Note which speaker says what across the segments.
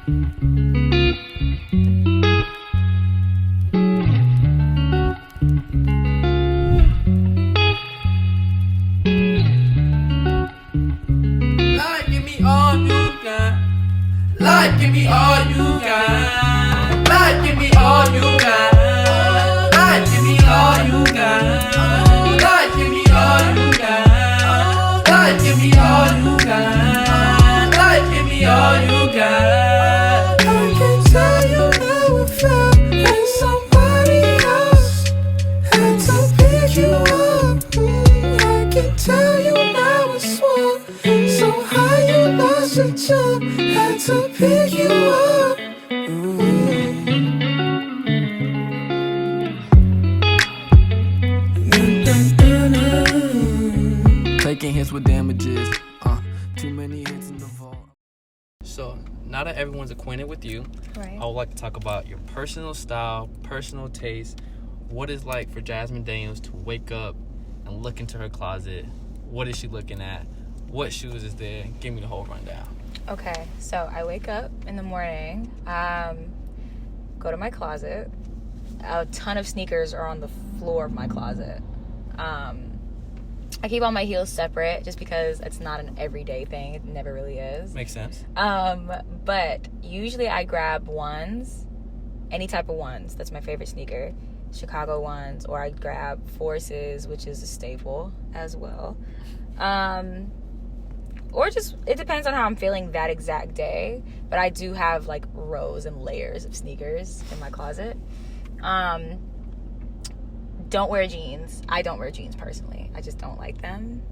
Speaker 1: Life, give me all you got. Life, give me all you got. Life, give me all you got. Life, give me all you got. Life, give me all you got. Life, give me all you got. I can tell you how it felt when somebody else had to pick you up. I can tell you now it's one. So high you lost your jump. Had to pick you up. Taking hits with damages. Too many hits in the vault. So now that everyone's acquainted with you,
Speaker 2: right,
Speaker 1: I would like to talk about your personal style, personal taste. What it's like for Jasmine Daniels to wake up and look into her closet. What is she looking at? What shoes is there? Give me the whole rundown.
Speaker 2: Okay, so I wake up in the morning, go to my closet. A ton of sneakers are on the floor of my closet. I keep all my heels separate just because it's not an everyday thing. It never really is.
Speaker 1: Makes sense.
Speaker 2: But usually I grab ones, any type of ones. That's my favorite sneaker. Chicago ones, or I grab Forces, which is a staple as well. Or just, it depends on how I'm feeling that exact day. But I do have like rows and layers of sneakers in my closet. Don't wear jeans. I don't wear jeans personally. I just don't like them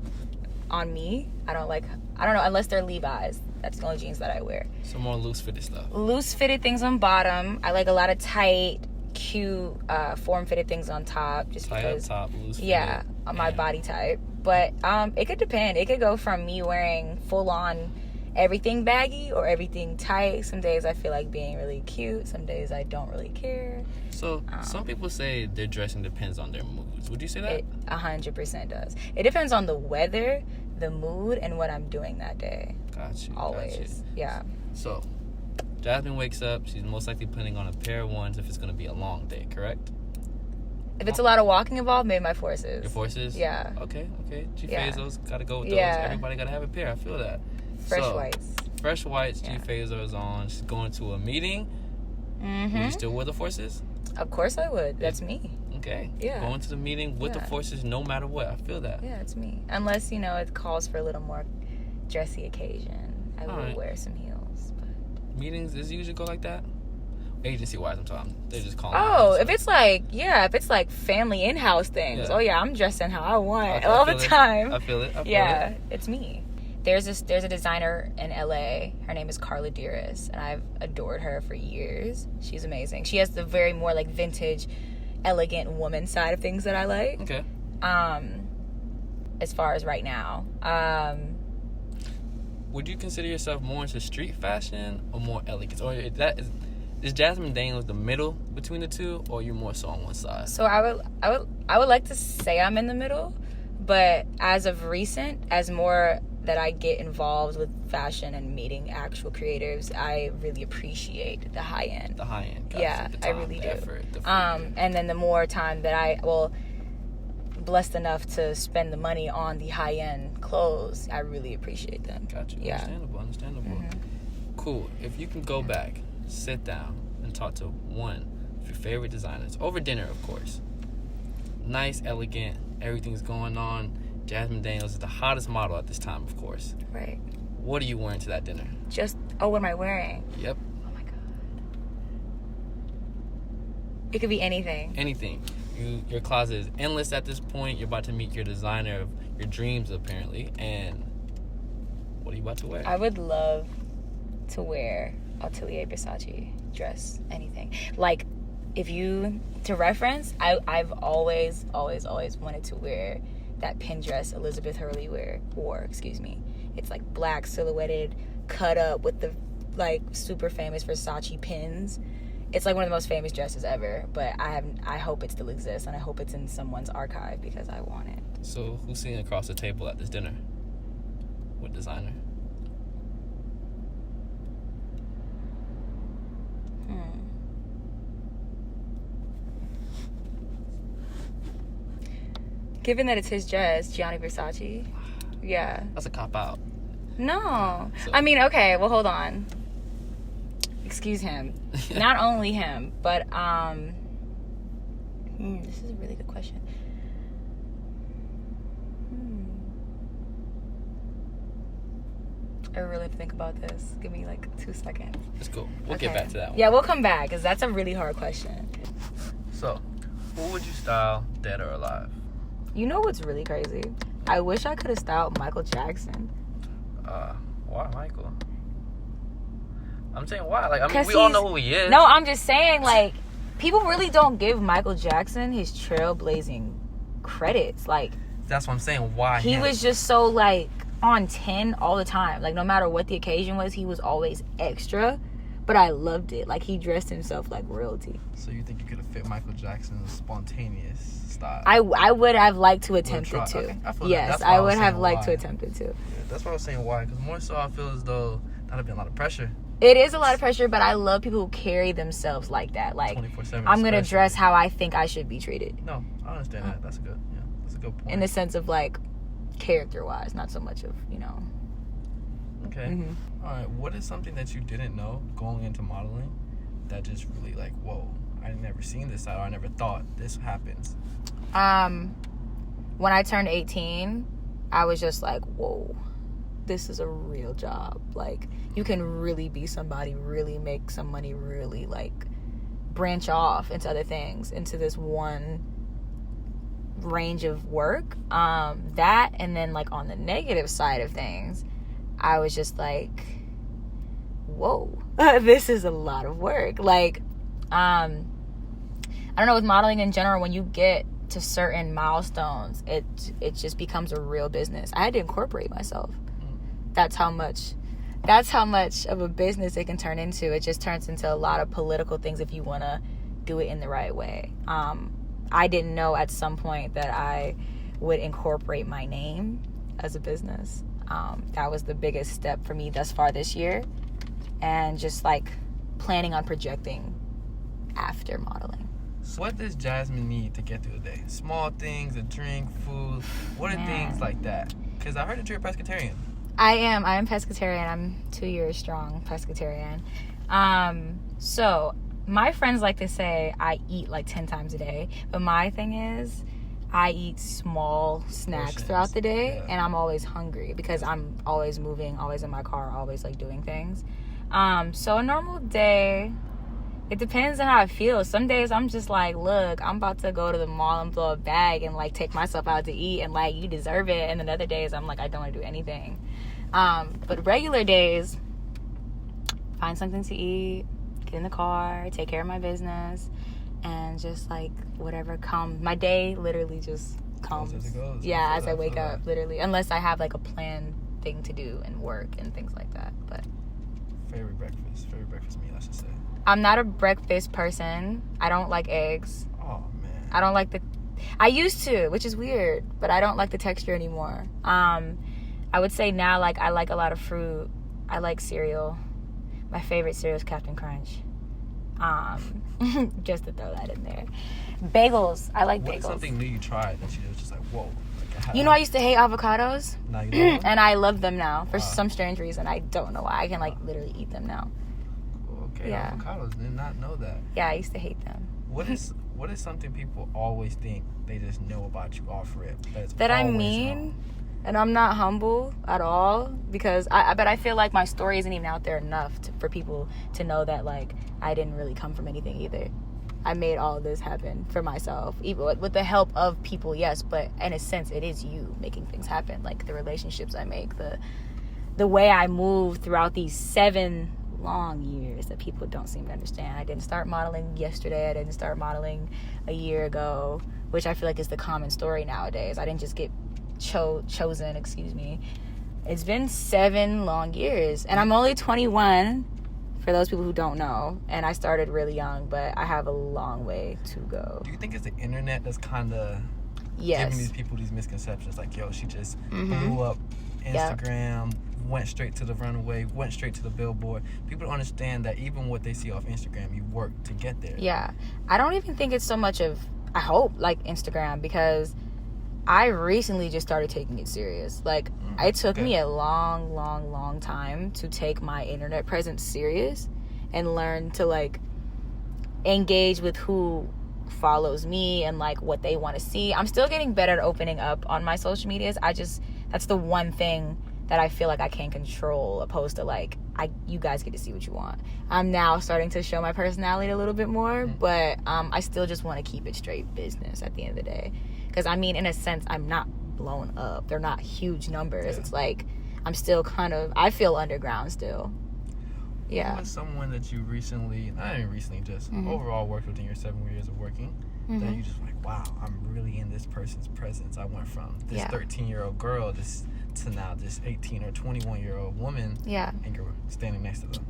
Speaker 2: on me. I don't know, unless they're Levi's. That's the only jeans that I wear.
Speaker 1: Some more loose fitted stuff.
Speaker 2: Loose fitted things on bottom. I like a lot of tight, cute, form fitted things on top. Just
Speaker 1: tight
Speaker 2: because,
Speaker 1: up top, loose fitted.
Speaker 2: Yeah, on my body type. But it could depend. It could go from me wearing full on everything baggy or everything tight. Some days I feel like being really cute. Some days I don't really care.
Speaker 1: So some people say their dressing depends on their moods. Would you say that?
Speaker 2: It 100% does. It depends on the weather, the mood, and what I'm doing that day.
Speaker 1: Got you.
Speaker 2: Always. Yeah.
Speaker 1: So Jasmine wakes up. She's most likely putting on a pair of ones if it's going to be a long day, correct?
Speaker 2: If it's a lot of walking involved, maybe my Forces.
Speaker 1: Your Forces?
Speaker 2: Yeah.
Speaker 1: Okay.
Speaker 2: Yeah.
Speaker 1: G-Fazos, gotta go with those.
Speaker 2: Yeah.
Speaker 1: Everybody gotta have a pair. I feel that.
Speaker 2: Fresh whites.
Speaker 1: Fresh whites,
Speaker 2: Yeah.
Speaker 1: G-Fazos on. She's going to a meeting.
Speaker 2: Mm-hmm.
Speaker 1: Would you still wear the Forces?
Speaker 2: Of course I would. That's me.
Speaker 1: Okay.
Speaker 2: Yeah.
Speaker 1: Going to the meeting with the
Speaker 2: Yeah.
Speaker 1: Forces no matter what. I feel that.
Speaker 2: Yeah, it's me. Unless, it calls for a little more dressy occasion. I will
Speaker 1: Alright.
Speaker 2: wear some heels. But...
Speaker 1: Meetings, does it usually go like that? Agency-wise, I'm talking. They're just calling.
Speaker 2: Oh, if it's like family in-house things.
Speaker 1: Yeah.
Speaker 2: Oh, yeah, I'm dressing how I want
Speaker 1: Okay,
Speaker 2: all
Speaker 1: I
Speaker 2: the
Speaker 1: feel it.
Speaker 2: time.
Speaker 1: I feel it.
Speaker 2: Yeah, it's me. There's a designer in LA. Her name is Carla Dearest, and I've adored her for years. She's amazing. She has the very more like vintage, elegant woman side of things that I like.
Speaker 1: Okay.
Speaker 2: As far as right now.
Speaker 1: Would you consider yourself more into street fashion or more elegance? Or is Jasmine Daniels the middle between the two, or you more so on one side?
Speaker 2: So I would like to say I'm in the middle, but as of recent, as more that I get involved with fashion and meeting actual creatives, I really appreciate the high end.
Speaker 1: The high end. Gotcha.
Speaker 2: Yeah,
Speaker 1: the time,
Speaker 2: I really
Speaker 1: the
Speaker 2: do.
Speaker 1: Effort, the
Speaker 2: And then the more time that blessed enough to spend the money on the high end clothes, I really appreciate them.
Speaker 1: Gotcha.
Speaker 2: Yeah.
Speaker 1: Understandable.
Speaker 2: Mm-hmm.
Speaker 1: Cool. If you can go back, sit down, and talk to one of your favorite designers over dinner, of course. Nice, elegant, everything's going on. Jasmine Daniels is the hottest model at this time, of course.
Speaker 2: Right.
Speaker 1: What are you wearing to that dinner?
Speaker 2: What am I wearing?
Speaker 1: Yep.
Speaker 2: Oh my god. It could be anything.
Speaker 1: Anything. Your closet is endless at this point. You're about to meet your designer of your dreams, apparently. And what are you about to wear?
Speaker 2: I would love to wear Atelier Versace dress, anything. Like, to reference, I've always wanted to wear that pin dress Elizabeth Hurley wore. It's like black silhouetted, cut up with the like super famous Versace pins. It's like one of the most famous dresses ever, but I hope it still exists, and I hope it's in someone's archive because I want it.
Speaker 1: So who's sitting across the table at this dinner? What designer?
Speaker 2: Given that it's his dress, Gianni Versace. Yeah.
Speaker 1: That's a cop out.
Speaker 2: No.
Speaker 1: So.
Speaker 2: I mean, okay, well, hold on. Excuse him. Not only him, but, this is a really good question. I really have to think about this. Give me, 2 seconds.
Speaker 1: It's cool. We'll get back to that one.
Speaker 2: Yeah, we'll come back, because that's a really hard question.
Speaker 1: So, who would you style, dead or alive?
Speaker 2: You know what's really crazy? I wish I could have styled Michael Jackson.
Speaker 1: Why Michael? I'm saying why. We all know who he is.
Speaker 2: No, I'm just saying, people really don't give Michael Jackson his trailblazing credits.
Speaker 1: That's what I'm saying. Why
Speaker 2: he
Speaker 1: him?
Speaker 2: was just so, on 10 all the time. No matter what the occasion was, he was always extra. But I loved it. He dressed himself like royalty.
Speaker 1: So you think you could have fit Michael Jackson's spontaneous style?
Speaker 2: I would have liked to attempt it too.
Speaker 1: Okay.
Speaker 2: Yes, I would have liked to attempt it too.
Speaker 1: Yeah, that's what I was saying why. Because more so I feel as though that would be a lot of pressure.
Speaker 2: It is a lot of pressure, but I love people who carry themselves like that.
Speaker 1: 24/7.
Speaker 2: I'm going to dress how I think I should be treated.
Speaker 1: No, I understand that. That's a good point.
Speaker 2: In the sense of character-wise, not so much of,
Speaker 1: Okay.
Speaker 2: Mm-hmm.
Speaker 1: All right. What is something that you didn't know going into modeling that just really whoa, I never seen this side, or I never thought this happens?
Speaker 2: When I turned 18, I was just whoa, this is a real job. You can really be somebody, really make some money, really branch off into other things, into this one range of work. That, and then on the negative side of things, I was just whoa, this is a lot of work. I don't know, with modeling in general, when you get to certain milestones, it just becomes a real business. I had to incorporate myself. That's how much of a business it can turn into. It just turns into a lot of political things if you want to do it in the right way. I didn't know at some point that I would incorporate my name as a business. That was the biggest step for me thus far this year. And just planning on projecting after modeling.
Speaker 1: So what does Jasmine need to get through the day? Small things, a drink, food. What are things like that? Because I heard that you're a pescatarian.
Speaker 2: I am pescatarian. I'm 2 years strong pescatarian. So my friends like to say I eat 10 times a day. But my thing is, I eat small snacks throughout the day, and I'm always hungry because I'm always moving, always in my car, always doing things. So a normal day, it depends on how I feel. Some days I'm just look, I'm about to go to the mall and blow a bag and take myself out to eat, and you deserve it. And then other days I'm I don't want to do anything. But regular days, find something to eat, get in the car, take care of my business, and just whatever comes. My day literally just comes.
Speaker 1: As it goes.
Speaker 2: Yeah, as I wake up, literally. Unless I have a planned thing to do and work and things like that. But
Speaker 1: favorite breakfast meal, I should say.
Speaker 2: I'm not a breakfast person. I don't like eggs.
Speaker 1: Oh man.
Speaker 2: I don't like I used to, which is weird, but I don't like the texture anymore. I would say now I like a lot of fruit. I like cereal. My favorite cereal is Captain Crunch. Just to throw that in there. Bagels. I like bagels.
Speaker 1: What is something new you tried that you was just whoa?
Speaker 2: I used to hate avocados.
Speaker 1: Now you know.
Speaker 2: And I love them now for some strange reason. I don't know why. I can literally eat them now.
Speaker 1: Okay, yeah. Avocados. Did not know that.
Speaker 2: Yeah, I used to hate them.
Speaker 1: What is something people always think they just know about you off rip?
Speaker 2: That I mean, and I'm not humble at all, because I feel my story isn't even out there enough for people to know that I didn't really come from anything either. I made all of this happen for myself, even with the help of people, yes, but in a sense, it is you making things happen. The relationships I make, the way I move throughout these 7 long years that people don't seem to understand. I didn't start modeling yesterday. I didn't start modeling a year ago, which I feel is the common story nowadays. I didn't just get chosen. It's been 7 long years, and I'm only 21. For those people who don't know, and I started really young, but I have a long way to go.
Speaker 1: Do you think it's the internet that's kind of giving these people these misconceptions? Yo, she just blew up Instagram, went straight to the runway, went straight to the billboard. People don't understand that even what they see off Instagram, you work to get there.
Speaker 2: Yeah. I don't even think it's so much of, I hope, Instagram, because I recently just started taking it serious. Like, it took me a long time to take my internet presence serious and learn to, like, engage with who follows me and, like, what they want to see. I'm still getting better at opening up on my social medias. That's the one thing that I feel like I can control, opposed to, like, you guys get to see what you want. I'm now starting to show my personality a little bit more, but I still just want to keep it straight business at the end of the day. Because, I mean, in a sense, I'm not blown up. They're not huge numbers. Yeah. It's like, I'm still I feel underground still. Yeah.
Speaker 1: Who was someone that you recently, not even recently, just overall worked with in your 7 years of working, that you just like, wow, I'm really in this person's presence. I went from this 13-year-old girl to now this 18 or 21-year-old woman.
Speaker 2: Yeah.
Speaker 1: And you're standing next to them.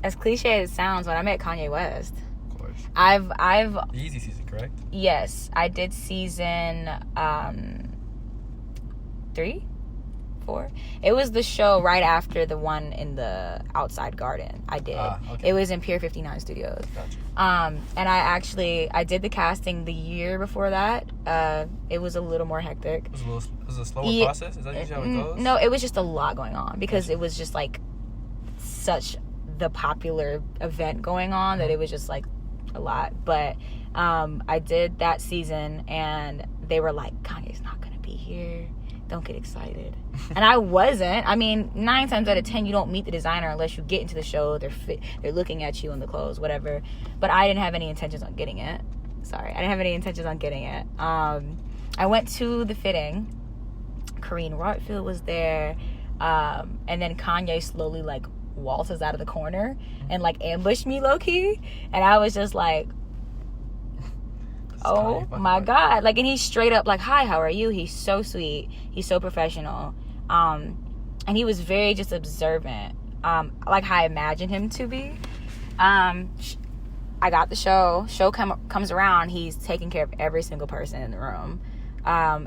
Speaker 2: As cliche as it sounds, when I met Kanye West,
Speaker 1: of course,
Speaker 2: I've
Speaker 1: the Easy season, correct?
Speaker 2: Yes, I did season 3, 4. It was the show right after the one in the outside garden. I did. Okay. It was in Pier 59 Studios.
Speaker 1: Gotcha.
Speaker 2: And I did the casting the year before that. It was a little more hectic.
Speaker 1: It was a slower process? Is that usually how it goes?
Speaker 2: No, it was just a lot going on because it was just like such the popular event going on that it was just like a lot. But I did that season and they were like, Kanye's not gonna be here, don't get excited. And I wasn't. I mean, 9 times out of 10 you don't meet the designer unless you get into the show. They're looking at you in the clothes, whatever. But I didn't have any intentions on getting it. I went to the fitting. Kareen Rotfield was there, and then Kanye slowly like waltzes out of the corner and like ambushed me low-key, and I was just like, oh my god. Like, and he's straight up like, hi, how are you? He's so sweet, he's so professional, and he was very just observant, like how I imagined him to be. I got the show comes around, he's taking care of every single person in the room.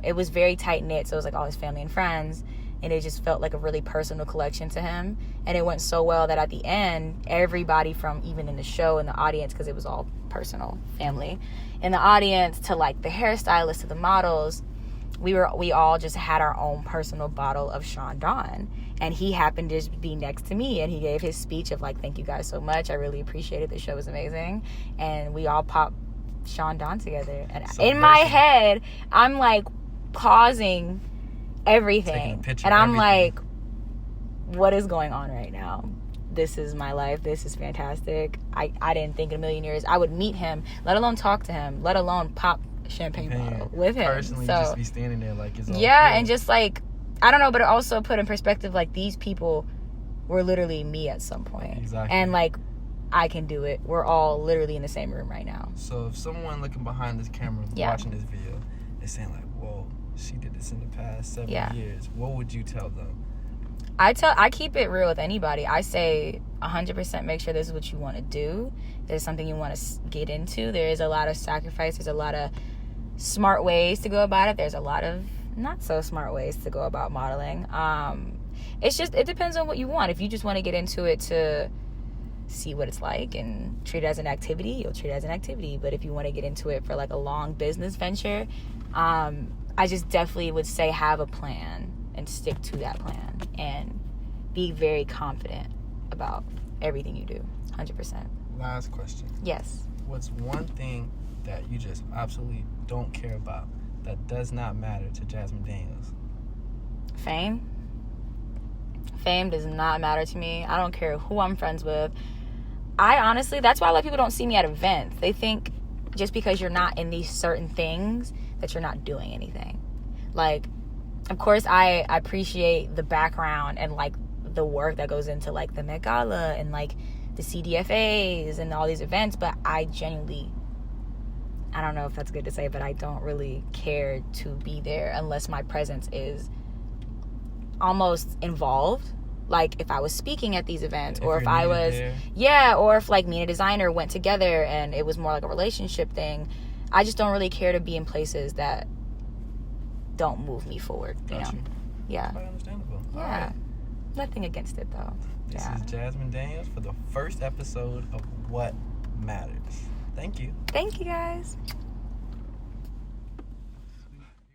Speaker 2: It was very tight-knit, so it was like all his family and friends, and it just felt like a really personal collection to him. And it went so well that at the end, everybody from even in the show in the audience, because it was all personal family in the audience, to like the hairstylist, to the models, we all just had our own personal bottle of Sean Dawn. And he happened to be next to me, and he gave his speech of like, thank you guys so much, I really appreciate it, the show was amazing. And we all popped Sean Dawn together, and in my head I'm like pausing everything, and I'm like, what is going on right now? This is my life. This is fantastic. I didn't think in a million years I would meet him, let alone talk to him, let alone pop champagne bottle with him.
Speaker 1: Personally, so, just be standing there like it's all
Speaker 2: good. And just like, I don't know, but it also put in perspective like these people were literally me at some point.
Speaker 1: Exactly.
Speaker 2: And like, I can do it. We're all literally in the same room right now.
Speaker 1: So if someone looking behind this camera watching this video is saying like, whoa, she did this in the past 7 years, what would you tell them?
Speaker 2: I keep it real with anybody. I say 100% make sure this is what you want to do. There's something you want to get into. There is a lot of sacrifice. There's a lot of smart ways to go about it. There's a lot of not so smart ways to go about modeling. It depends on what you want. If you just want to get into it to see what it's like and treat it as an activity, you'll treat it as an activity. But if you want to get into it for like a long business venture, I just definitely would say have a plan and stick to that plan and be very confident about everything you do. 100%.
Speaker 1: Last question.
Speaker 2: Yes.
Speaker 1: What's one thing that you just absolutely don't care about, that does not matter to Jasmine Daniels?
Speaker 2: Fame. Fame does not matter to me. I don't care who I'm friends with. I honestly, that's why a lot of people don't see me at events. They think just because you're not in these certain things that you're not doing anything. Like, of course, I appreciate the background and like the work that goes into like the Met Gala and like the CDFAs and all these events, but I genuinely, I don't know if that's good to say, but I don't really care to be there unless my presence is almost involved. Like if I was speaking at these events, or if I was or if like me and a designer went together and it was more like a relationship thing. I just don't really care to be in places that don't move me forward, you know. Yeah.
Speaker 1: Quite understandable.
Speaker 2: Yeah.
Speaker 1: Right.
Speaker 2: Nothing against it though.
Speaker 1: This is Jasmine Daniels for the first episode of What Matters. Thank you.
Speaker 2: Thank you guys.